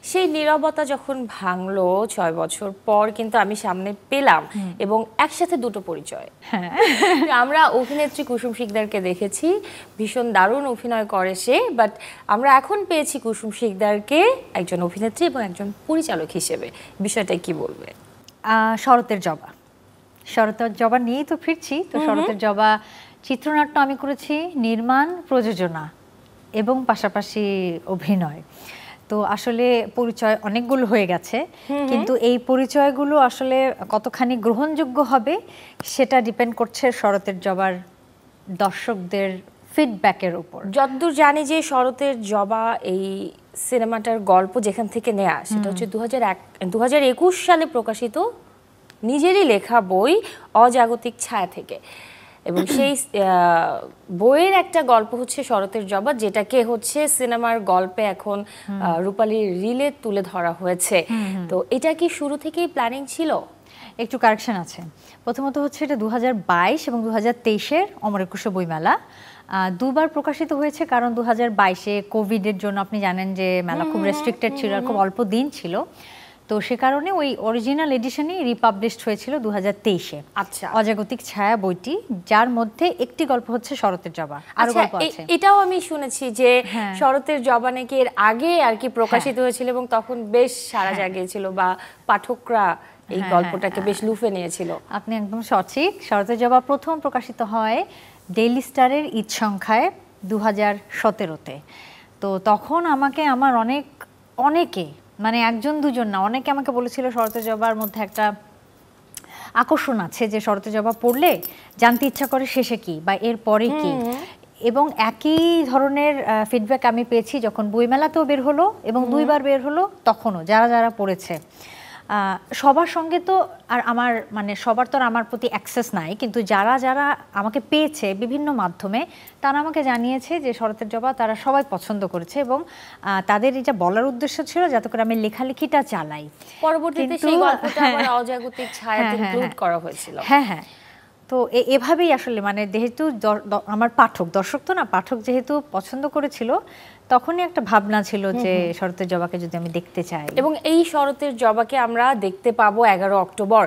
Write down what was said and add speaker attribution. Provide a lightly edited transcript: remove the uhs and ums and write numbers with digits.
Speaker 1: সেই নীরবতা যখন ভাঙলো 6 বছর পর, কিন্তু আমি সামনে পেলাম এবং একসাথে দুটো পরিচয়।
Speaker 2: হ্যাঁ,
Speaker 1: আমরা অভিনেত্রী কুসুম শিকদারকে দেখেছি, ভীষণ দারুণ অভিনয় করে সে, বাট আমরা এখন পেয়েছি কুসুম শিকদারকে একজন অভিনেত্রী এবং একজন পরিচালক হিসেবে। বিষয়টা কি বলবে?
Speaker 2: শরতের জবা, শরতের জবা নিয়েই তো ফিরছি। তো শরতের জবা চিত্রনাট্য আমি করেছি, নির্মাণ, প্রযোজনা এবং পাশাপাশি অভিনয়। তো আসলে পরিচয় অনেকগুলো হয়ে গেছে, কিন্তু এই পরিচয়গুলো আসলে কতখানি গ্রহণযোগ্য হবে সেটা ডিপেন্ড করছে শরতের জবার দর্শকদের ফিডব্যাকের উপর।
Speaker 1: যতদূর জানি যে শরতের জবা এই সিনেমাটার গল্প যেখান থেকে নেয়া, সেটা হচ্ছে 2021 সালে প্রকাশিত নিজেরই লেখা বই অজাগতিক ছায়া থেকে, এবং সেই বইয়ের একটা গল্প হচ্ছে শরতের জবা, যেটাকে হচ্ছে সিনেমার গল্পে এখন রূপালী রিলে তুলে ধরা হয়েছে। তো এটা কি শুরু থেকেই প্ল্যানিং ছিল?
Speaker 2: একটু কারেকশন আছে। প্রথমত হচ্ছে এটা 2022 এবং 2023-এর অমর একুশে বইমেলা দুবার প্রকাশিত হয়েছে, কারণ 2022-এ কোভিডের জন্য আপনি জানেন যে মেলা খুব রেস্ট্রিক্টেড ছিল, আর খুব অল্প দিন ছিল। তো সে কারণে ওই অরিজিনাল এডিশনই রিপাবলিশড হয়েছিল 2023-এ।
Speaker 1: আচ্ছা,
Speaker 2: অজাগতিক ছায়া বইটি, যার মধ্যে একটি গল্প হচ্ছে শরতের জবা, আরো গল্প আছে।
Speaker 1: এটাও আমি শুনেছি যে শরতের জবা নাকি এর আগে আর কি প্রকাশিত হয়েছিল এবং তখন বেশ সাড়া জাগিয়েছিল, বা পাঠকরা এই গল্পটাকে বেশ লুফে নিয়েছিল।
Speaker 2: আপনি একদম সঠিক। শরতের জবা প্রথম প্রকাশিত হয় ডেইলি স্টারের ঈদ সংখ্যায় 2017-তে। তো তখন আমাকে আমার অনেকে, মানে একজন দুজন না, অনেকে আমাকে বলেছিল শরতের জবার মধ্যে একটা আকর্ষণ আছে, যে শরতের জবা পড়লে জানতে ইচ্ছা করে শেষে কি বা এর পরে কি। এবং একই ধরনের ফিডব্যাক আমি পেয়েছি যখন বইমেলাতেও বের হলো এবং দুইবার বের হলো, তখনও যারা যারা পড়েছে। সবার সঙ্গে তো আর আমার, মানে সবার তো আর আমার প্রতি অ্যাক্সেস নাই, কিন্তু যারা যারা আমাকে পেয়েছে বিভিন্ন মাধ্যমে, তারা আমাকে জানিয়েছে যে শরতের জবা তারা সবাই পছন্দ করেছে, এবং তাদের এটা বলার উদ্দেশ্য ছিল যাতে করে আমি লেখালেখিটা চালাই।
Speaker 1: পরবর্তীতে সেই গল্পটা আবার অজাগতিক ছায়াতে ইনক্লুড করা হয়েছিল।
Speaker 2: হ্যাঁ হ্যাঁ। তো এভাবেই আসলে, মানে যেহেতু আমার দর্শক তো না, পাঠক যেহেতু পছন্দ করেছিল, তখনই একটা ভাবনা ছিল যে শরতের জবাকে যদি আমি দেখতে চাই।
Speaker 1: এবং এই শরতের জবাকে আমরা দেখতে পাবো 11 অক্টোবর।